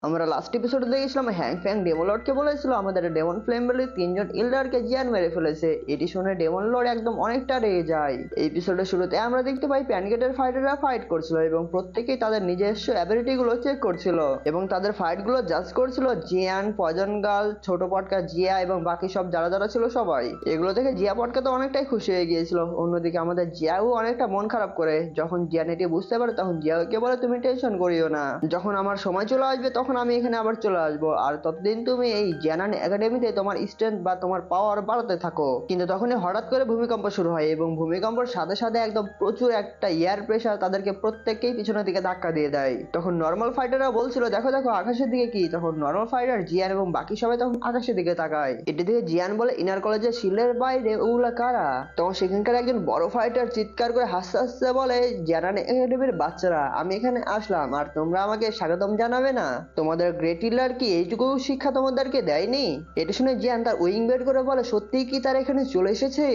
আমরা লাস্ট এপিসোডে দেখেছিলাম হ্যাং ফ্যাং ডেমোলর্ডকে বলেছিল আমাদের ডেমন ফ্লেম বলে তিনজন ইল্ডারকে জিয়ান মেরে ফেলেছে। এটি শুনে ডেমন লর্ড একদম অনেকটা রেগে যায়। এই এপিসোডের শুরুতে আমরা দেখতে পাই প্যানগেটের ফাইটাররা ফাইট করছিল এবং প্রত্যেকেই তাদের নিজস্ব অ্যাবিলিটি গুলো চেক করছিল এবং তাদের ফাইট গুলো জাজ করছিল। জিয়ান, পয়জন গার্ল, ছোট পটকা জিয়া এবং বাকি সব যারা যারা ছিল সবাই। এগুলো থেকে জিয়া পটকা তো অনেকটাই খুশি হয়ে গিয়েছিল। অন্যদিকে আমাদের জিয়াও অনেকটা মন খারাপ করে। যখন জিয়ান এটি বুঝতে পারে তখন জিয়াকে বলে তুমি টেনশন করিও না, যখন আমার সময় চলে আসবে তখন আমি এখানে আবার চলে আসবো, আর ততদিন তুমি এই জ্যানান একাডেমিতে তোমার স্ট্রেংথ বা তোমার পাওয়ার বাড়াতে থাকো। কিন্তু তখনই হঠাৎ করে ভূমিকম্প শুরু হয় এবং ভূমিকম্পের সাথে সাথে একদম প্রচুর একটা এয়ার প্রেসার তাদেরকে প্রত্যেককেই পিছনের দিকে ধাক্কা দিয়ে দেয়। তখন নর্মাল ফাইটাররা বলছিল দেখো দেখো আকাশের দিকে কি। তখন নর্মাল ফাইটার জিয়ান এবং বাকি সবাই তখন আকাশের দিকে তাকায়। এটি থেকে জিয়ান বলে ইনার কলেজের শিল্ডের বাইরে ওগুলা কারা। তখন সেখানকার একজন বড় ফাইটার চিৎকার করে হাসতে হাসতে বলে জ্যানান একাডেমির বাচ্চারা, আমি এখানে আসলাম আর তোমরা আমাকে স্বাগতম জানাবে না? তোমাদের গ্রেট হিলার কি এইটুকু শিক্ষা তোমাদেরকে দেয়নি? এটি শুনে জিয়ান তার উইং বের করে বলে সত্যিই কি তারা এখানে চলে এসেছে।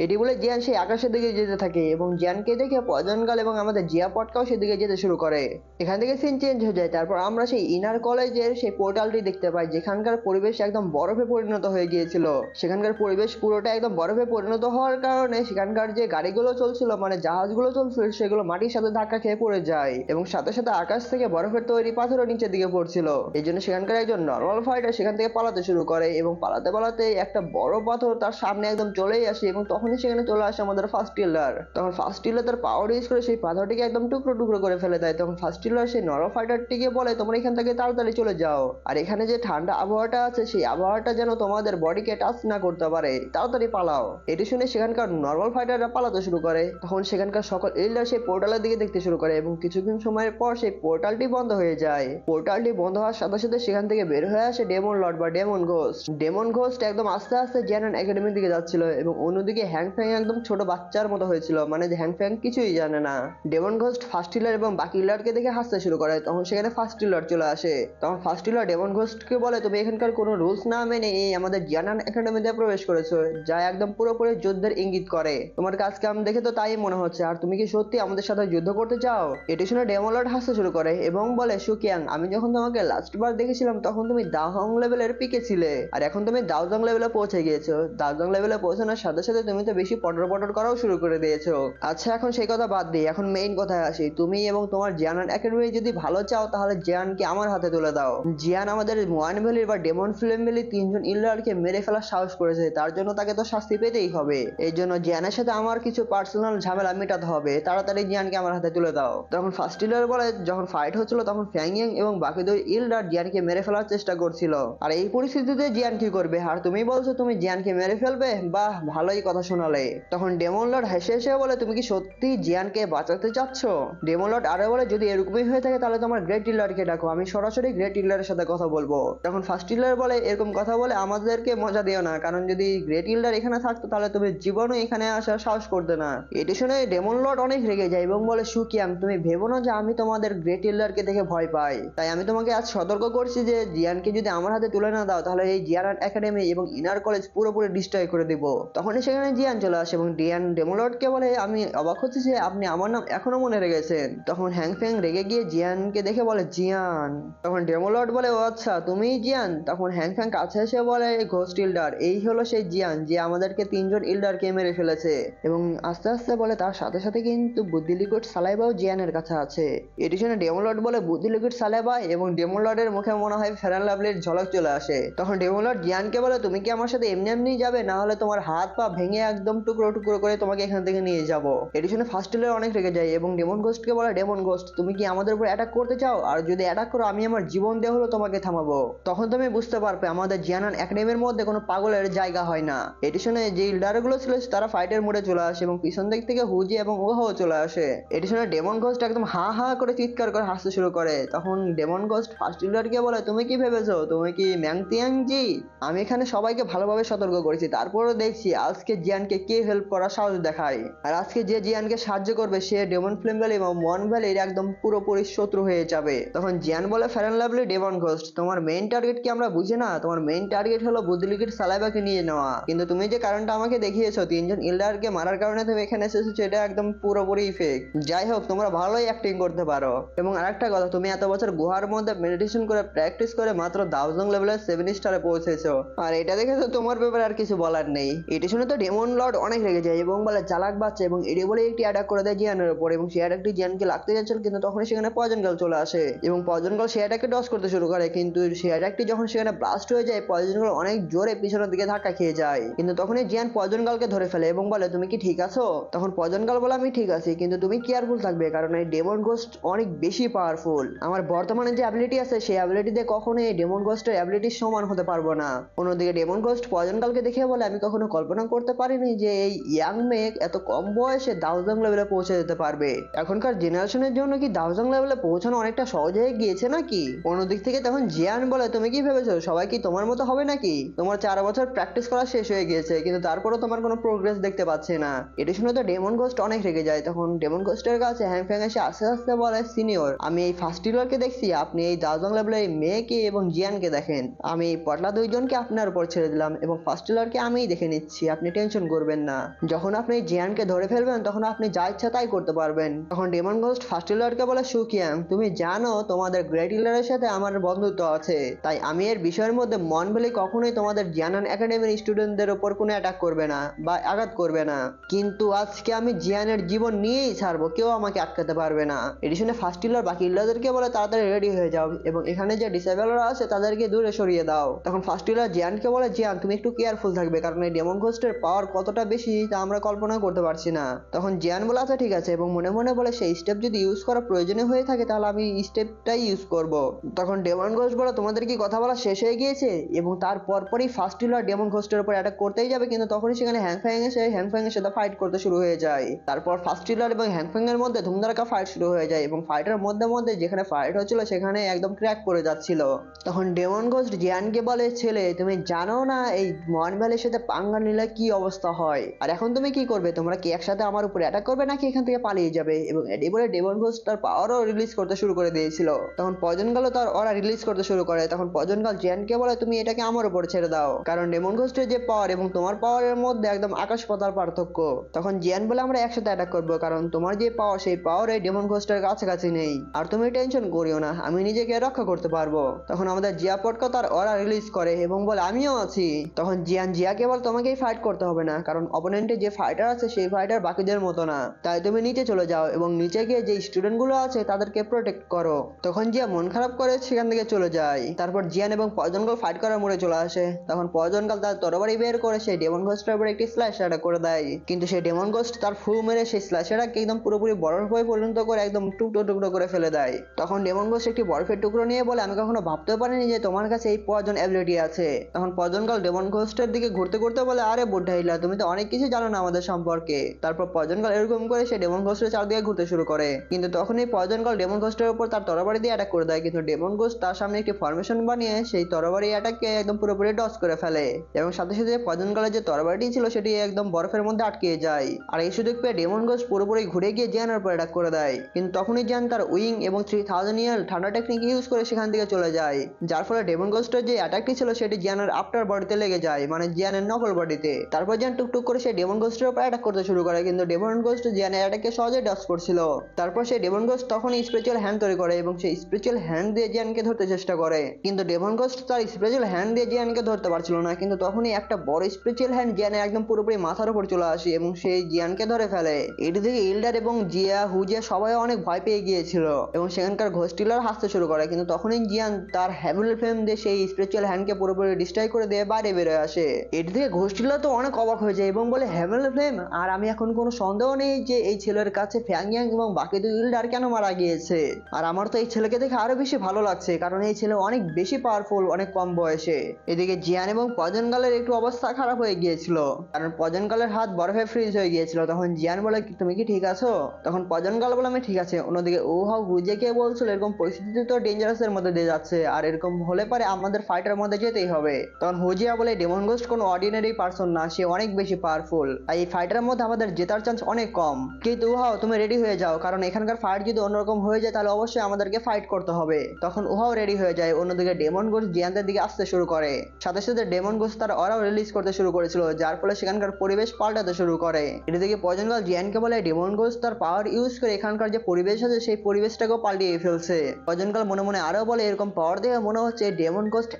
এটি বলে জিয়ান সেই আকাশের দিকে যেতে থাকে এবং জিয়ানকে দেখে পয়জন গাল এবং আমাদের জিয়া পটকাও সেদিকে যেতে শুরু করে। এখান থেকে সিন চেঞ্জ হয়ে যায়। তারপর আমরা সেই ইনার কলেজের সেই পোর্টালটি দেখতে পাই যেখানকার পরিবেশ একদম বরফে পরিণত হয়ে গিয়েছিল। সেখানকার পরিবেশ পুরোটা একদম বরফে পরিণত হওয়ার কারণে সেখানকার যে গাড়িগুলো চলছিল মানে জাহাজগুলো চলছিল সেগুলো মাটির সাথে ধাক্কা খেয়ে পড়ে যায় এবং সাথে সাথে আকাশ থেকে বরফের তৈরি পাথরও নিচের দিকে পড়ছিল। এই জন্য সেখানকার একজন নর্মাল ফাইটার সেখান থেকে পালাতে শুরু করে এবং পালাতে পালাতে একটা বড় পাথর তার সামনে একদম চলেই আসে এবং তখনই সেখানে চলে আসে আমাদের ফার্স্ট টিলার। তখন ফার্স্ট টিলার তার পাওয়ার ইউজ করে সেই পাথরটিকে একদম টুকরো টুকরো করে ফেলে দেয়। তখন ফার্স্ট টিলার সেই নর্মাল ফাইটারটিকে বলে তোমরা এখান থেকে তাড়াতাড়ি চলে যাও, আর এখানে যে ঠান্ডা আবহাওয়াটা আছে সেই আবহাওয়াটা যেন তোমাদের বডিকে টাচ না করতে পারে, তাড়াতাড়ি পালাও। এটি শুনে সেখানকার নর্মাল ফাইটাররা পালাতে শুরু করে। তখন সেখানকার সকল ইল্ডার সেই পোর্টালের দিকে দেখতে শুরু করে এবং কিছুক্ষণ সময়ের পর সেই পোর্টালটি বন্ধ হয়ে যায়। পোর্টালটি বন্ধ হওয়ার সাথে সাথে সেখান থেকে বের হয়ে আসে ডেমন লর্ড বা ডেমন ঘোস্ট। ডেমন ঘোস্ট একদম আস্তে আস্তে জ্যানান একাডেমির দিকে যাচ্ছিল এবং অন্যদিকে হ্যাং ফ্যাং একদম ছোট বাচ্চার মতো হয়েছিল, মানে যে হ্যাং ফ্যাং কিছুই জানে না। ডেমন ঘোস্ট ফার্স্ট হিলার এবং বাকি হিলারকে দেখে হাসতে শুরু করে। তখন সেখানে ফার্স্ট হিলার চলে আসে। তখন ফার্স্ট হিলার ডেমন ঘোস্টকে বলে তুমি এখানকার কোনো রুলস না মেনে এই আমাদের জ্যানান একাডেমিতে প্রবেশ করেছো, যা একদম পুরোপুরি যুদ্ধের ইঙ্গিত করে। তোমার কাজ কাম দেখে তো তাই মনে হচ্ছে, আর তুমি কি সত্যি আমাদের সাথে যুদ্ধ করতে চাও? এটি শুনে ডেমন লর্ড হাসতে শুরু করে এবং বলে সুকিয়াং, আমি যখন তোমাকে লাস্ট বার দেখেছিলাম তখন তুমি দাহং লেভেলের পিকে ছিলে আর এখন তুমি দাওজং লেভেলে পৌঁছে গিয়েছো। দাওজং লেভেলে পৌঁছানোর সাথে সাথে তুমি তো বেশি পটর পটর করাও শুরু করে দিয়েছো। আচ্ছা এখন সেই কথা বাদ দিই, এখন মেইন কথায় আসি। তুমি এবং তোমার জিয়ান একাডেমি যদি ভালো চাও তাহলে জিয়ানকে আমার হাতে তুলে দাও। জিয়ান আমাদের ওয়ান ভ্যালির বা ডেমন ফ্লেম ভ্যালি তিনজন ইল্ডারকে মেরে ফেলার সাহস করেছে, তার জন্য তাকে তো শাস্তি পেতেই হবে। এই জন্য জিয়ানের সাথে আমার কিছু পার্সোনাল ঝামেলা মেটাতে হবে, তাড়াতাড়ি জিয়ানকে আমার হাতে তুলে দাও। তখন ফার্স্ট ইল্ডার বলে যখন ফাইট হচ্ছিল তখন ফ্যাংইং এবং বাকি দুই ইল্ডার জিয়ানকে মেরে ফেলার চেষ্টা করছিল, আর এই পরিস্থিতিতে জিয়ান কি করবে? আর তুমি বলছো তুমি জিয়ানকে মেরে ফেলবে? বাহ, ভালোই কথা শোনালে। তখন ডেমন লর্ড হেসে হেসে বলে তুমি কি সত্যি জিয়ানকে বাঁচাতে চাচ্ছ? ডেমন লর্ড আরো বলে যদি এরকমই হয়ে থাকে তাহলে তোমার গ্রেট ইল্ডারকে ডাকো, আমি সরাসরি গ্রেট ইল্ডারের সাথে কথা বলবো। তখন ফার্স্ট ইল্ডার বলে এরকম কথা বলে আমাদেরকে মজা দিও না, কারণ যদি গ্রেট ইল্ডার এখানে থাকতো তাহলে তুমি জীবনও এখানে আসার সাহস করতে না। এটি শুনে ডেমন লর্ড অনেক রেগে যায় এবং বলে সুকিয়াং, তুমি ভেবো না যে আমি তোমাদের গ্রেট ইল্ডারকে দেখে ভয় পাই, তাই আমি তোমাকে আজ সতর্ক করছি যে জিয়ানকে যদি আমার হাতে তুলে না দাও তাহলে এই জিয়ান একাডেমি এবং ইনার কলেজ পুরোপুরি ডিস্ট্রয় করে দিব। তখনই সেখানে জিয়ান চলে আসে এবং ডিয়ান ডেমন লর্ডকে বলে আমি অবাক হচ্ছি যে আপনি আমার নাম এখনো মনে রেখেছেন। তখন হ্যাং ফ্যাং রেগে গিয়ে জিয়ানকে দেখে বলে জিয়ান। তখন ডেমন লর্ড বলে ও আচ্ছা তুমিই জিয়ান। তখন হ্যাং ফ্যাং কাছে এসে বলে ঘোস্ট ইল্ডার, এই হলো সেই জিয়ান যে আমাদেরকে তিনজন ইল্ডারকে মেরে ফেলেছে, এবং আস্তে আস্তে বলে তার সাথে সাথে কিন্তু বুদ্ধি লিকুইড সালাইবাও জিয়ানের কাছে আছে। এটি শুনে ডেমন লর্ড বলে বুদ্ধি লিকুইড সালাইবা, এবং ডেমন লর্ডের মুখে মনে হয় ফেয়ার অ্যান্ড লাভলির ঝলক চলে আসে। তখন ডেমন লর্ড জিয়ানকে বলে তুমি কি আমার সাথে এমনি এমনি যাবে, না হলে তোমার হাত পা ভেঙে একদম টুকরো টুকরো করে তোমাকে এখান থেকে নিয়ে যাব। এটি শুনে ফার্স্ট ইল্ডার অনেক রেগে যায় এবং ডেমন ঘোস্টকে বলে ডেমন ঘোস্ট তুমি কি আমাদের উপর অ্যাটাক করতে চাও? আর যদি অ্যাটাক করো আমি আমার জীবন দিয়ে হলো তোমাকে থামাবো। তখন তুমি বুঝতে পারবে আমাদের জিয়ানান একাডেমির মধ্যে কোনো পাগলের জায়গা হয় না। এটি শুনে যে ইল্ডার গুলো ছিল তারা ফাইটের মোডে চলে আসে এবং পিছন দিক থেকে হুজি এবং ওহাও চলে আসে। এটি শুনে ডেমন ঘোস্ট একদম হা হা করে চিৎকার করে হাসতে শুরু করে। তখন ডেমন ঘোস্ট ফার্স্ট ইল্ডারকে বলে তুমি কি ভেবেছো তুমি কি ম্যাংতিয়াং জি? আমি এখানে সবাইকে ভালোভাবে সতর্ক করেছি, তারপরও দেখছি আজকে জিয়ানকে কে হেল্প করার সাহস দেখায়। আর আজকে যে জিয়ানকে সাহায্য করবে সে ডেমন ফ্লেম ভ্যালি এবং মন ভ্যালির একদম পুরোপুরি শত্রু হয়ে যাবে। তখন জিয়ান বলে fair and lovely demon ghost তোমার মেইন টার্গেট কি আমরা বুঝি না? তোমার মেইন টার্গেট হলো বুদ্ধিলিকির সালাইবাকে নিয়ে নেওয়া, কিন্তু তুমি যে কারণটা আমাকে দেখিয়েছো তিনজন ইল্ডারকে মারার কারণে তুমি এখানে এসেছো এটা একদম পুরোপুরি ফেক। যাই হোক তোমরা ভালোই অ্যাক্টিং করতে পারো। এবং আরেকটা কথা, তুমি এত বছর গুহার মধ্যে মধ্যে মেডিটেশন করে প্র্যাকটিস করে মাত্র 1000 লেভেলের 7 স্টারে পৌঁছেছো। আর এটা দেখে তো তোমার ব্যাপারে আর কিছু বলার নেই। এটি শুনে তো ডেমন লর্ড অনেক রেগে যায় এবং বলে চালাক বাচ্চা, এবং এটি বলে একটি অ্যাটাক করে দেয় জিয়ানের উপর, এবং সেই অ্যাটাকটি জিয়ানকে লাগতে যাচ্ছিল কিন্তু তখনই সেখানে পয়জন গার্ল চলে আসে এবং পয়জন গার্ল সেই অ্যাটাককে ডজ করতে শুরু করে, কিন্তু সেই অ্যাটাকটি যখন সেখানে ব্লাস্ট হয়ে যায় পয়জন গার্ল অনেক জোরে পিছনের দিকে ধাক্কা খেয়ে যায়, কিন্তু তখনই জিয়ান পয়জন গার্লকে ধরে ফেলে এবং বলে তুমি কি ঠিক আছো? তখন পয়জন গার্ল বলে আমি ঠিক আছি, কিন্তু তুমি কেয়ারফুল থাকবে কারণ এই ডেমন গোস্ট অনেক বেশি পাওয়ারফুল। আমার বর্তমানে যে অ্যাবিলিটি আছে সেই অ্যাবিলিটি দিয়ে কখনো এই ডেমন গোস্টের অ্যাবিলিটির সমান হতে পারবো না। অন্যদিকে ডেমন গোস্ট পয়জন গার্লকে দেখে বলে আমি কখনো কল্পনা করতে পারিনি যে এই ইয়াং মেয়ে এত কম বয়সে 1000 লেভেলে পৌঁছে যেতে পারবে। এখনকার জেনারেশনের জন্য কি 1000 লেভেলে পৌঁছানো অনেকটা সহজ হয়ে গিয়েছে নাকি? অন্যদিক থেকে তখন জিয়ান বলে তুমি কি ভেবেছো সবাই কি তোমার মতো হবে নাকি? তোমার 4 বছর প্র্যাকটিস করা শেষ হয়ে গিয়েছে কিন্তু তারপরও তোমার কোনো প্রোগ্রেস দেখতে পাচ্ছে না। এটি শুনে তো ডেমন গোস্ট অনেক রেগে যায়। তখন ডেমন গোস্টের কাছে হ্যাংফ্যাং এসে আস্তে আস্তে বলে সিনিয়র, আমি এই ফার্স্ট ইয়ারকে দেখছি, আপনি এই 1000 লেভেলের এই মেয়েকে এবং জিয়ানকে দেখেন, আমি এই পটলা দুইজনকে আপনার উপর ছেড়ে দিলাম এবং ফার্স্ট ইয়ারকে আমিই দেখে নিচ্ছি, আপনি টেনশন করবেন না। যখন আপনি জিয়ানকে ধরে ফেলবেন তখন আপনি যা ইচ্ছা তাই করতে পারবেন। তখন ডেমন গোস্ট ফার্স্ট ইয়ারকে বলে সুকিয়াং, তুমি জানো তোমাদের গ্রেট ইলারের সাথে আমার বন্ধুত্ব আছে, তাই আমি এর বিষয়ের মধ্যে মন বলে কখনোই তোমাদের জিয়ানান একাডেমির স্টুডেন্টদের উপর কোনো অ্যাটাক করবে না বা আঘাত করবে না, কিন্তু আজকে আমি জিয়ানের জীবন নিয়েই ছাড়বো, কেউ আমাকে আটকাতে পারবে না। এটি শুনে ফার্স্ট ইলার বাকি ইলারদেরকে বলে তাড়াতাড়ি রেডি হয়ে যাও এবং এখানে যে ডিসেবলরা আছে তাদেরকে দূরে সরিয়ে দাও। তখন ফার্স্ট ইলার জিয়ানকে বলে জিয়ান তুমি একটু কেয়ারফুল থাকবে কারণ এই ডেমন গোস্টের পাওয়ার কতটা বেশি তা আমরা কল্পনা করতে পারছি না। তখন জিয়ান বলে আচ্ছা ঠিক আছে এবং মনে মনে বলে সেই স্টেপ যদি ইউজ করা প্রয়োজনীয় হয়ে থাকে তাহলে আমি স্টেপটাই ইউজ করব। তখন ডেমন গোস্ট বলে তোমাদের কি কথা বলা শেষ হয়ে গিয়েছে, এবং তার পরপরই ফার্স্ট ইলার ডেমন গোস্টের উপর অ্যাটাক করতেই যাবে কিন্তু তখনই সেখানে হ্যাংফ্যাং এসে হ্যাংফ্যাং এর সাথে ফাইট করতে শুরু হয়ে যায়। তারপর ফার্স্ট ইলার এবং হ্যাংফ্যাং এর মধ্যে ধুমধারাক্কা ফাইট শুরু হয়ে যায় এবং ফাইটের মধ্যে মধ্যে যেখানে ফাইট হচ্ছিল সেখানে একদম ক্র্যাক পড়ে যাচ্ছিল। তখন ডেমন গোস্ট জিয়ানকে বলে ছেলে তুমি জানো না এই মন ভ্যালির সাথে পাঙ্গা নিলে কি অবস্থা হয়, আর এখন তুমি কি করবে, তোমরা কি একসাথে আমার উপর অ্যাটাক করবে নাকি এখান থেকে পালিয়ে যাবে? এবং এটি বলে ডেমন গোস্ট তার পাওয়ারও রিলিজ করতে শুরু করে দিয়েছিল। তখন পয়জন গার্লও তার অরা রিলিজ করতে শুরু করে। তখন পয়জন গার্ল জিয়ানকে বলে তুমি এটাকে আমার উপর ছেড়ে দাও কারণ ডেমন গোস্টের যে পাওয়ার এবং তোমার পাওয়ারের মধ্যে একদম আকাশ পাতাল পার্থক্য। তখন জিয়ান বলে আমরা একসাথে অ্যাটাক করবো কারণ তোমার যে পাওয়ার সেই পাওয়ার এই ডেমন গোস্টের কাছাকাছি নেই, আর তুমি টেনশন করিও না, আমি নিজেকে রক্ষা করতে পারবো। তখন আমাদের জিয়া পটকা তার অরা রিলিজ করে এবং বলে আমিও আছি। তখন জিয়ান জিয়াকে বলে তোমাকেই ফাইট করতে হবে না কারণ অপোনেন্টে যে ফাইটার আছে সেই ফাইটার বাকিদের মতো না, তাই তুমি নিচে চলে যাও এবং নিচে গিয়ে যে স্টুডেন্ট গুলো আছে তাদেরকে প্রোটেক্ট করো। তখন জিয়া মন খারাপ করে সেখান থেকে চলে যায়। তারপর জিয়ান এবং পয়জন গার্ল ফাইট করার মোড়ে চলে আসে। তখন পয়জন গার্ল তার তরবারি বের করে সেই ডেমন গোস্টের উপর একটি স্ল্যাশ অ্যাটাক করে দেয়, কিন্তু সেই ডেমন গোস্ট তার ফু মেরে সেই স্ল্যাশ অ্যাটাককে একদম পুরোপুরি বরফ হয়ে পরিণত করে একদম টুকরো টুকরো করে ফেলে দেয়। তখন ডেমন গোস্ট একটি বরফের টুকরো নিয়ে বলে আমি কখনো ভাবতে পারিনি যে তোমার কাছে এই পয়জন অ্যাবিলিটি আছে। তখন পয়জন গার্ল ডেমন গোস্টের দিকে ঘুরতে ঘুরতে বলে আরে বুড্ঢাইলা তুমি তো অনেক কিছু জানো না আমাদের সম্পর্কে। তারপর পয়জন গার্ল এরকম করে সে ডেমন গোস্টের চারদিকে ঘুরতে শুরু করে, কিন্তু তখনই পয়জন গার্ল ডেমন গোস্টের উপর তার তরবারি দিয়ে অ্যাটাক করে দেয়, কিন্তু ডেমন গোস্ট তার সামনে একটি ফরমেশন বানিয়ে সেই তরবারি অ্যাটাককে একদম পুরোপুরি ডজ করে ফেলে এবং সাথে সাথে পয়জন গার্লের যে তরবারিটি ছিল সেটি একদম বরফের মধ্যে আটকে যায়। আর এই সুযোগ পেয়ে ডেমন গোস্ট পুরোপুরি ঘুরে গিয়ে জিয়ানের উপর অ্যাটাক করে দেয়, কিন্তু তখনই জিয়ান তার উইং এবং 3000 ইয়ার ঠান্ডা টেকনিক ইউজ করে সেখান থেকে চলে যায়, যার ফলে ডেমন গোস্টের যে অ্যাটাকটি ছিল সেটি জিয়ানের আফটার বডিতে লেগে যায়, মানে জিয়ানের নকল বডিতে। তারপর জিয়ান টুকটুক করে সেই ডেমন গোস্টের উপর অ্যাটাক করতে শুরু করে, কিন্তু ডেমন গোস্ট জিয়ানের অ্যাটাককে সহজে ডজ করছিল। তারপর সেই ডেমন গোস্ট তখনই স্পিরিচুয়াল হ্যান্ড তৈরি করে এবং সেই স্পিরিচুয়াল হ্যান্ড দিয়ে জিয়ানকে ধরতে চেষ্টা করে, কিন্তু ডেমন গোস্ট তার স্পিরিচুয়াল হ্যান্ড দিয়ে জিয়ানকে ধরতে পারছিল না, কিন্তু তখনই একটা বড় স্পিরিচুয়াল হ্যান্ড জিয়ানের একদম পুরোপুরি মাথার উপর চলে আসে এবং সেই জিয়ানকে ধরে ফেলে। এটি থেকে ইল্ডার এবং জিয়া হুজিয়া সবাই অনেক ভয় পেয়ে গিয়েছিল এবং সেখানকার ঘোস্টিলার হাসতে শুরু করে, কিন্তু তখনই জিয়ান তার হ্যাভেল ফ্লেম দিয়ে সেই স্পিরিচুয়াল হ্যান্ডকে পুরোপুরি ডিস্ট্রয় করে দিয়ে বাইরে বেরোয় আসে। এটি থেকে ঘোস্টিলা তো অনেক অবাক হয়ে যায় এবং বলে হ্যাভেল ফ্লেম, আর আমি এখন কোনো সন্দেহ নেই যে এই ছেলের কাছে ফ্যাংয়াং এবং বাকি দুই ইল্ডার কেন মারা গিয়েছে, আর আমার তো এই ছেলেকে দেখে আরো বেশি ভালো লাগছে কারণ এই ছেলে অনেক বেশি পাওয়ারফুল অনেক কম বয়সে। এদিকে জিয়ান এবং পয়জন গার্লের একটু অবস্থা খারাপ হয়ে গিয়েছিল কারণ পয়জন গার্লের হাত বরফে ফ্রিজ হয়ে গিয়েছিল। তখন জিয়ান বলে তুমি কি ঠিক আছো? তখন পয়জন গার্ল বলে আমি ঠিক আছে। অন্যদিকে ওহাও হুজেকে বলছিল এরকম পরিস্থিতি তো ডেঞ্জারাস এর মধ্যে দিয়ে যাচ্ছে আর এরকম হলে পারে আমাদের ফাইটার মধ্যে যেতেই হবে। তখন হুজিয়া বলে ডেমন গোস্ট কোনো অর্ডিনারি পারসন না, সে অনেক বেশি পাওয়ারফুল, আর এই ফাইটারের মধ্যে আমাদের জেতার চান্স অনেক কম, কিন্তু ওহাও তুমি রেডি হয়ে যাও কারণ এখানকার ফাইট যদি অন্যরকম হয়ে যায় তাহলে অবশ্যই আমাদেরকে ফাইট করতে হবে। তখন ওহাও রেডি হয়ে যায়। অন্যদিকে ডেমন গোস্ট জিয়ানদের দিকে আসতে শুরু করে, সাথে সাথে ডেমন গোস্ট তার অরাও রিলিজ করতে শুরু করেছিল, যার ফলে সেখানকার পরিবেশ পাল্টাতে শুরু করে। এদিকে পয়জন গার্ল জিয়ানকে বলে ডেমন গোস্ট তার পাওয়ার ইউজ করে এখানকার যে পরিবেশ আছে সেই পরিবেশটাকেও পাল্টিয়ে ফেলছে। পয়জন গার্ল পজনকাল মনে মনে আরো বলে এরকম পাওয়ার দেখে মনে হচ্ছে ডেমন গোস্ট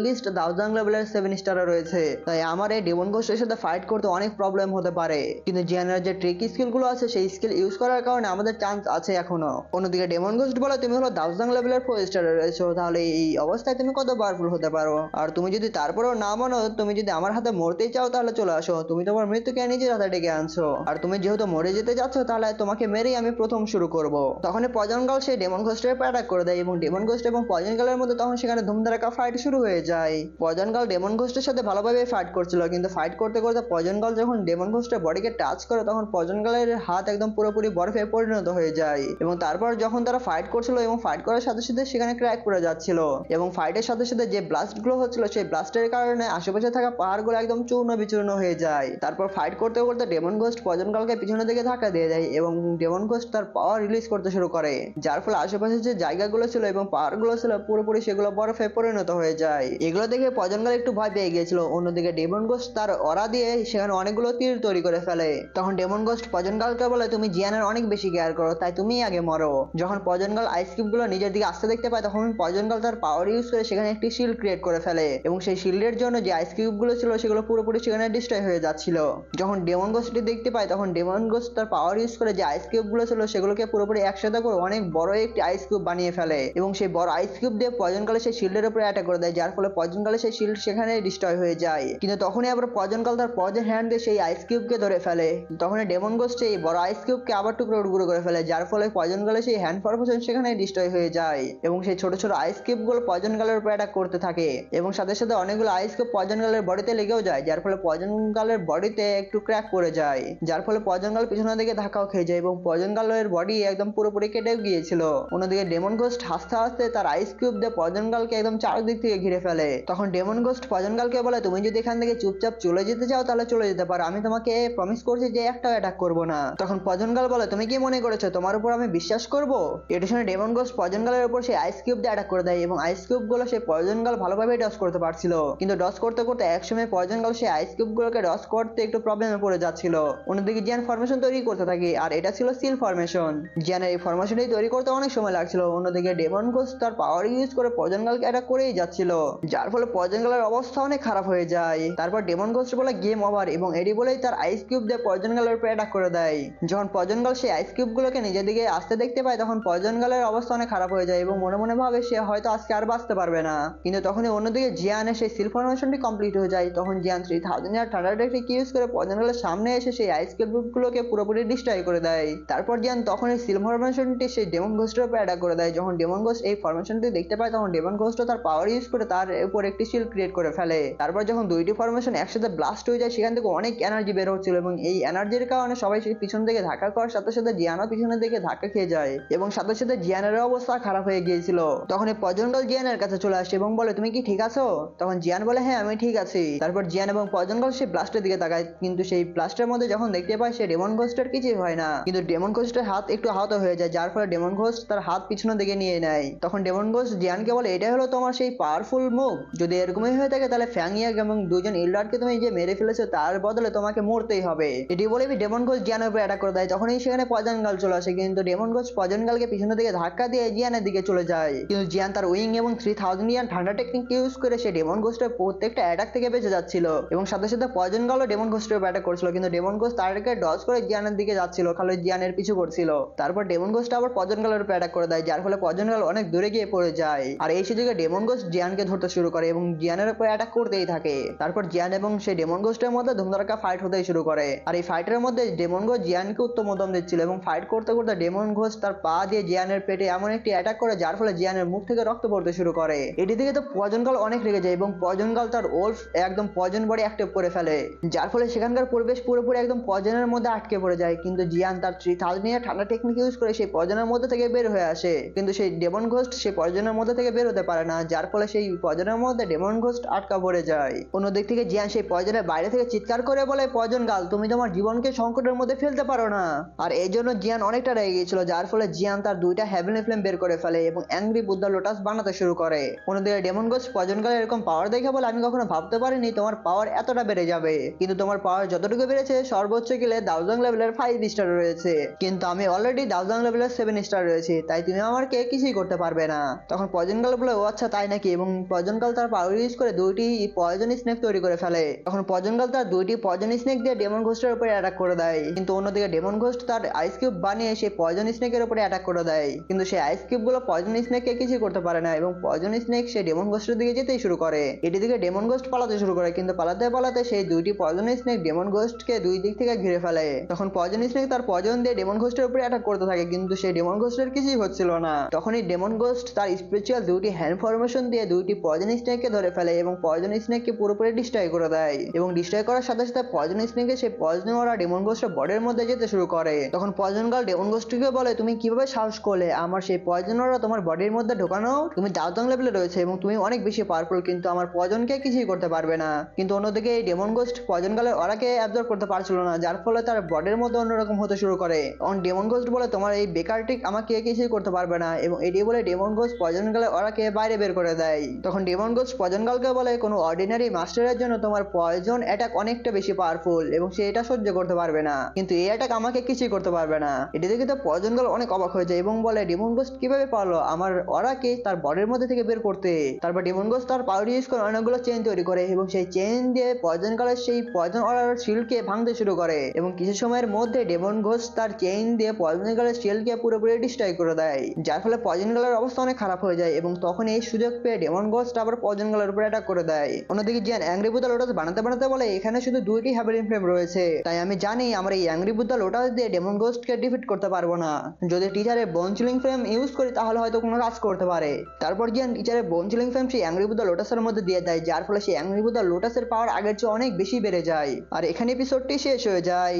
লিস্ট 1000 লেভেলের 7 স্টারে রয়েছে, তাই আমার এই ডেমন গোস্টের সাথে ফাইট করতে অনেক প্রবলেম হতে পারে। কিন্তু জিয়ানের যে ট্রিক স্কিল গুলো আছে সেই স্কিল ইউজ করার কারণে আমাদের চান্স আছে এখনো। অন্যদিকে ডেমন গোস্ট বলে তুমি হলো 1000 লেভেলের 4 স্টারে রয়েছো, তাহলে এই অবস্থায় তুমি কত পাওয়ারফুল হতে পারো। আর তুমি যদি তারপরেও না মানো, তুমি যদি আমার হাতে মরতেই চাও তাহলে চলে আসো, তুমি তোমার মৃত্যুকে নিজের হাতে ডেকে আনছো। আর তুমি যেহেতু মরে যেতে যাচ্ছ তাহলে তোমাকে মেরেই আমি প্রথম শুরু করব। তখনই পজনকাল সেই ডেমন গোস্টের অ্যাটাক করে দেয় এবং ডেমন গোস্ট এবং পজনকালের মধ্যে তখন সেখানে ধুমধারাক্কা ফাইট শুরু হয়ে যায়। পজনকাল ডেমন গোস্টের সাথে ভালোভাবে ফাইট করছিল, কিন্তু ফাইট করতে করতে পজনকাল যখন ডেমন গোস্টের বডিকে টাচ করে তখন পজনকালের হাত একদম পুরোপুরি বরফে পরিণত হয়ে যায়। এবং তারপর যখন তারা ফাইট করছিল এবং ফাইট করার সাথে সাথে সেখানে ক্র্যাক পড়ে যাচ্ছিল এবং ফাইটের সাথে সাথে যে ব্লাস্ট গুলো হচ্ছিল সেই ব্লাস্টের কারণে আশেপাশে থাকা পাহাড়গুলো একদম চূর্ণ বিচূর্ণ হয়ে যায়। তারপর ফাইট করতে করতে ডেমন গোস্ট পজনকালকে পিছনে দিকে ধাক্কা দিয়ে দেয় এবং ডেমন গোস্ট তার পাওয়ার রিলিজ করতে শুরু করে, যার ফলে আশেপাশে যে জায়গাগুলো ছিল এবং পাহাড়গুলো ছিল পুরোপুরি সেগুলো বরফে পরিণত হয়ে যায়। এগুলো দেখে পজনকাল একটু ভয় পেয়ে গিয়েছিল। অন্যদিকে ডেমন গোস্ট তার অরা দিয়ে সেখানে অনেকগুলো তীর তৈরি করে ফেলে। তখন ডেমন গোস্ট পজনকালকে বলে তুমি জিয়ানের অনেক বেশি কেয়ার করো, তাই তুমি আগে মরো। যখন পজনকাল আইস কিউব গুলো নিজের দিকে আসতে দেখতে পায় তখন পজনকাল তার পাওয়ার ইউজ করে সেখানে একটি শিল্ড ক্রিয়েট করে ফেলে এবং সেই শিল্ডের জন্য যে আইস কিউব গুলো ছিল সেগুলো পুরোপুরি সেখানে ডিস্ট্রয় হয়ে যাচ্ছিল। যখন ডেমন গোস্টটি দেখতে পায় তখন ডেমন গোস্ট তার পাওয়ার ইউজ করে যে আইস কিউব গুলো ছিল সেগুলোকে পুরোপুরি একসাথে করে অনেক বড় একটি আইস কিউব বানিয়ে ফেলে এবং সেই বড় আইস কিউব দিয়ে পজনকালে সেই শিল্ডের উপরে অ্যাটাক করে দেয়, যার ফলে পজনকালে সেই শিল্ড সেখানে ডিস্ট্রয় হয়ে যায়। কিন্তু তখনই আবার পজনকাল তার পজের হ্যান্ড দিয়ে সেই আইস কিউবকে ধরে ফেলে। তখনই ডেমন গোস্ট এই বড় আইস কিউবকে আবার টুকরো টুকরো করে ফেলে, যার ফলে পজনকালে সেই হ্যান্ড ফরমেশন সেখানে ডিস্ট্রয় হয়ে যায় এবং সেই ছোট ছোট আইস কিউব গুলো পজনকালের উপর অ্যাটাক করতে থাকে এবং সাথে সাথে অনেকগুলো আইস কিউব পজনকালের বডিতে লেগেও যায়, যার ফলে পজনকালের বডিতে একটু ক্র্যাক পড়ে যায়, যার ফলে পজনকাল পিছনের দিকে ধাক্কাও খেয়ে যায় এবং পজনকালের বডি একদম পুরোপুরি কেটে গিয়েছিল। অন্যদিকে ডেমন গোস্ট হাসতে হাসতে তার আইস কিউব দিয়ে পজনকালকে একদম চারদিক থেকে ঘিরে ফেলে। তখন ডেমন গোস্ট পজনকালকে বলে তুমি যদি এখান থেকে চুপচাপ চলে যেতে চাও তাহলে চলে যেতে পারো, আমি তোমাকে প্রমিস করছি যে একটাও অ্যাটাক করবো না। তখন পজনকাল বলে তুমি কি মনে করেছো তোমার উপর আমি বিশ্বাস করব? এটা শুনে ডেমন গোস্ট পজনকালের উপর সেই আইস কিউব দিয়ে অ্যাটাক করে দেয় এবং আইস কিউব গুলো সেই পজনকাল ভালোভাবে ডস করতে পারছিল, কিন্তু ডস করতে করতে একসময় পজনকাল সেই আইস কিউব গুলোকে ডস করতে একটু প্রবলেমে পড়ে যাচ্ছিল। অন্যদিকে জিয়ান ফরমেশন তৈরি করতে থাকে আর এটা ছিল সিল ফরমেশন। জিয়ানের এই ফরমেশনটি তৈরি করতে অনেক সময় লাগছিল। অন্যদিকে ডেমন গোস্ট তার পাওয়ার ইউজ করে পজনকালকে অ্যাটাক করেই যাচ্ছিল, যার ফলে পজনকালের অবস্থা অনেক খারাপ হয়ে যায়। তারপর ডেমন গোস্ট বলে গেম ওভার এবং এডি বলেই তার আইস কিউব দিয়ে পজনকালের উপর অ্যাটাক করে দেয়। যখন পজনকাল সেই আইস কিউব গুলোকে নিজের দিকে আসতে দেখতে পায় তখন পজনকালের অবস্থা অনেক খারাপ হয়ে যায় এবং মনে মনে ভাবে সে হয়তো আজকে আর বাঁচতে পারবে না। কিন্তু তখনই অন্যদিকে জিয়ানের সেই সিল ফরমেশনটি কমপ্লিট হয়ে যায়। তখন জিয়ান 3000 ইয়ার থান্ডার টেকনিক ইউজ করে পজনকালের সামনে এসে সেই আইস কিউব গুলোকে পুরোপুরি ডিস্ট্রয় করে দেয়। তারপর জিয়ান তখন এই সিল ফরমেশনটি সেই ডেমন গোস্টের উপর অ্যাটাক করে দেয়। যখন ডেমন গোস্ট এই ফরমেশনটি দেখতে পায় তখন ডেমন গোস্টও তার পাওয়ার ইউজ করে তার উপর একটি শিল্ড ক্রিয়েট করে ফেলে। তারপর যখন দুইটি ফরমেশন একসাথে ব্লাস্ট হয়ে যায় সেখান থেকে অনেক এনার্জি বের হচ্ছিল এবং এই এনার্জির কারণে সবাই সেই পিছন থেকে ধাক্কা করার সাথে সাথে জিয়ানও পিছনের দিকে ধাক্কা খেয়ে যায় এবং সাথে সাথে জিয়ানের অবস্থা খারাপ হয়ে গিয়েছিল। তখন এই পজনকাল জিয়ানের কাছে চলে আসে এবং বলে তুমি কি ঠিক আছো? তখন জিয়ান বলে হ্যাঁ আমি ঠিক আছি। তারপর জিয়ান এবং পজনকাল সেই ব্লাস্টের দিকে তাকায়, কিন্তু সেই ব্লাস্টের মধ্যে যখন দেখতে পায় সে ডেমন গোস্টের কিছুই হয় না, কিন্তু ডেমন গোস্টের হাত একটু আহত হয়ে যায়, যার ফলে ডেমন গোস্ট তার হাত পিছনের দিকে নিয়ে নেয়। তখন ডেমন গোস্ট জিয়ানকে বলে এটাই হলো তোমার সেই পাওয়ারফুল মুভ, যদি এরকমই হয়ে থাকে তাহলে ফ্যাংইয়াক এবং দুজন ইল্ডারকে তুমি যে মেরে ফেলেছো তার বদলে তোমাকে মরতেই হবে। এটি বলে ডেমন গোস্ট জিয়ানের উপর অ্যাটাক করে দেয়। তখনই সেখানে পজনকাল চলে আসে, কিন্তু ডেমন গোস্ট পজনকালকে পিছনের দিকে ধাক্কা দিয়ে জিয়ানের দিকে চলে যায়, কিন্তু জিয়ান তার উইং এবং 3000 ইয়ান ঠান্ডা টেকনিক ইউজ করে সে ডেমন গোস্টের প্রত্যেকটা অ্যাটাক থেকে বেঁচে যাচ্ছিল এবং সাথে সাথে পজনকালও ডেমন গোস্টের উপর অ্যাটাক করছিল, কিন্তু ডেমন গোস্ট তারকে ডজ করে জিয়ানের দিকে যাচ্ছিল, খালি জিয়ানের পিছু করছিল। তারপর ডেমন গোস্ট আবার পজনকালের উপর অ্যাটাক করে দেয়, যার ফলে পজনকাল অনেক দূরে গিয়ে পড়ে যায় আর এই সুযোগে ডেমন গোস্ট জিয়ানকে ধরতে শুরু করে এবং জিয়ানের উপর অ্যাটাক করতেই থাকে। তারপর জিয়ান এবং সেই ডেমন গোস্টের মধ্যে ধুমধারাক্কা ফাইট হতেই শুরু করে আর এই ফাইটের মধ্যে ডেমন গোস্ট জিয়ানকে উত্তম উদ্যম দিচ্ছিল এবং ফাইট করতে করতে ডেমন গোস্ট তার পা দিয়ে জিয়ানের পেটে এমন একটি অ্যাটাক করে যার ফলে জিয়ানের মুখ থেকে রক্ত পড়তে শুরু করে। এটি থেকে তো পজনকাল অনেক রেগে যায় এবং পজনকাল তার ওল্ফ একদম পজন বডি অ্যাক্টিভ করে ফেলে, যার ফলে সেখানকার পরিবেশ পুরোপুরি একদম পজনের মধ্যে আটকে পড়ে যায়। কিন্তু জিয়ান তার 3000 ইয়ার ঠান্ডা টেকনিক ইউজ করে সেই পজনের মধ্যে থেকে বের হয়ে আসে, কিন্তু সেই ডেমন গোস্ট সেই পজনের মধ্যে থেকে বের হতে পারে না, যার ফলে সেই পজনের মধ্যে ডেমন গোস্ট আটকা পড়ে যায়। অন্যদিক থেকে জিয়ান সেই পজনের বাইরে থেকে চিৎকার করে বলে পজনকাল তুমি তোমার জীবনকে সংকটের মধ্যে ফেলতে পারো না। আর এই জন্য জিয়ান অনেকটা রেগে গিয়েছিল, যার ফলে জিয়ান তার দুইটা হেভেনলি ফ্লেম বের করে ফেলে এবং অ্যাংরি বুদ্ধা লোটাস বানাতে শুরু করে। অন্যদিকে ডেমন গোস্ট পজনকালের এরকম পাওয়ার দেখে বলে আমি কখনো ভাবতে পারিনি তোমার পাওয়ার এতটা বেড়ে যাবে, কিন্তু তোমার পাওয়ার যতটুকু বেড়েছে সর্বোচ্চ গেলে 1000 লেভেলের 5 স্টার রয়েছে, কিন্তু আমি অলরেডি 1000 লেভেলের 7 স্টার রয়েছে, তাই তুমি আমাকে কিছু কিছুই করতে পারবে না। তখন পয়জন গার্ল বলে ও আচ্ছা তাই নাকি, এবং পয়জন গার্ল তার পাওয়ার ইউজ করে দুইটি পয়জন স্নেক তৈরি করে ফেলে। তখন পয়জন গার্ল তার দুইটি পয়জন স্নেক দিয়ে ডেমন ঘোস্টের উপরে অ্যাটাক করে দেয়, কিন্তু অন্যদিকে ডেমন ঘোস্ট তার আইস কিউব বানিয়ে সেই পয়জন স্নেকের উপরে অ্যাটাক করে দেয়, কিন্তু সেই আইস কিউব গুলো পয়জন স্নেককে কিছুই করতে পারে না এবং পয়জন স্নেক সেই ডেমন ঘোস্টের দিকে যেতেই শুরু করে। এটি দিকে ডেমন ঘোস্ট পালাতে শুরু করে, কিন্তু পালাতে পালাতে সেই দুইটি পয়জন স্নেক ডেমন ঘোস্টকে দুই দিক থেকে ঘিরে ফেলে। তখন পয়জন স্নেক তার পয়জন দিয়ে ডেমন ঘোস্টের উপরে অ্যাটাক করতে থাকে, কিন্তু সেই ডেমন ঘোস্টের কিছুই হচ্ছিল না। তখনই ডেমন ঘোস্ট তার স্পেশাল দুইটি হ্যান্ড ফরমেশন দিয়ে দুইটি পয়জন স্নেককে ধরে ফেলে এবং পয়জন স্নেককে পুরোপুরি ডিস্ট্রয় করে দেয়, এবং ডিস্ট্রয় করার সাথে সাথে পয়জন স্নেকে সেই পয়জন ওরা ডেমন ঘোস্টের বডির মধ্যে যেতে শুরু করে। তখন পয়জন গার্ল ডেমন ঘোস্টকে বলে তুমি কিভাবে সাহস করলে আমার সেই পয়জন ওরা তোমার বডির মধ্যে ঢোকানো, তুমি দাউদং লেভেলে রয়েছে এবং তুমি অনেক বেশি পাওয়ারফুল, কিন্তু আমার পয়জনকে কিছুই করতে পারবে না। কিন্তু অন্যদিকে এই ডেমন ঘোস্ট পয়জন গার্লের ওরাকে অ্যাবজর্ব করতে পারছিল না, যার ফলে তার বডির মধ্যে অন্যরকম হতে শুরু করে। তখন ডেমন ঘোস্ট বলে তোমার এই বেকার ট্রিক আমাকে কিছুই করতে পারবে না, এবং এটি বলে ডেমন ঘোস্ট পয়জন গার্লের ওরাকে বাইরে বের করে দেয়। তখন ডেমন ঘোস্ট পয়জন গার্লকে বলে কোনো অর্ডিনারি মাস্টারের জন্য তোমার পয়জন অ্যাটাক অনেকটা বেশি পাওয়ারফুল এবং সে এটা সহ্য করতে পারবে না, কিন্তু এই অ্যাটাক আমাকে কিছুই করতে পারবে না। এটি দেখে তো পয়জন গার্ল অনেক অবাক হয়ে যায় এবং বলে ডেমন ঘোস্ট কিভাবে পারলো আমার ওরাকে তার বডির মধ্যে থেকে বের করতে। তারপর ডেমন ঘোস্ট তার পাওয়ার ইউজ করে অনেকগুলো চেইন তৈরি করে এবং সেই চেইন দিয়ে পয়জন গার্লের সেই পয়জন অরার শিল্ডকে ভাঙতে শুরু করে, এবং কিছু সময়ের মধ্যে ডেমন ঘোস্ট তার চেইন দিয়ে পয়জন গার্লের শিল্ডকে পুরোপুরি ডিস্ট্রয় করে দেয়, যার ফলে পয়জন গার্লের অবস্থা অনেক খারাপ হয়ে যায়। এবং তখন এই সুযোগ পেয়ে ডেমন ঘোস্ট আবার পয়জন গার্লের উপরে অ্যাটাক করে দেয়। অন্যদিকে জিয়ান অ্যাংরি বুদ্ধা লোটাস বানাতে বানাতে বলে এখানে শুধু দুইটি হ্যাবেলিন ফ্লেম রয়েছে, তাই আমি জানি আমরা এই অ্যাংরি বুদ্ধা লোটাস দিয়ে ডেমন ঘোস্টকে ডিফিট করতে পারবো না। যদি টিচারের বোন চিলিং ফ্লেম ইউজ করি তাহলে হয়তো কোনো কাজ করতে পারে। তারপর জিয়ান টিচারের বোন চিলিং ফ্লেম সেই অ্যাংরি বুদ্ধা লোটাসের মধ্যে দিয়ে দেয়, যার ফলে সেই অ্যাংরি বুদ্ধা লোটাসের পাওয়ার আগের চেয়ে অনেক বেশি বেড়ে যায়। আর এখানে এপিসোডটি শেষ হয়ে যায়।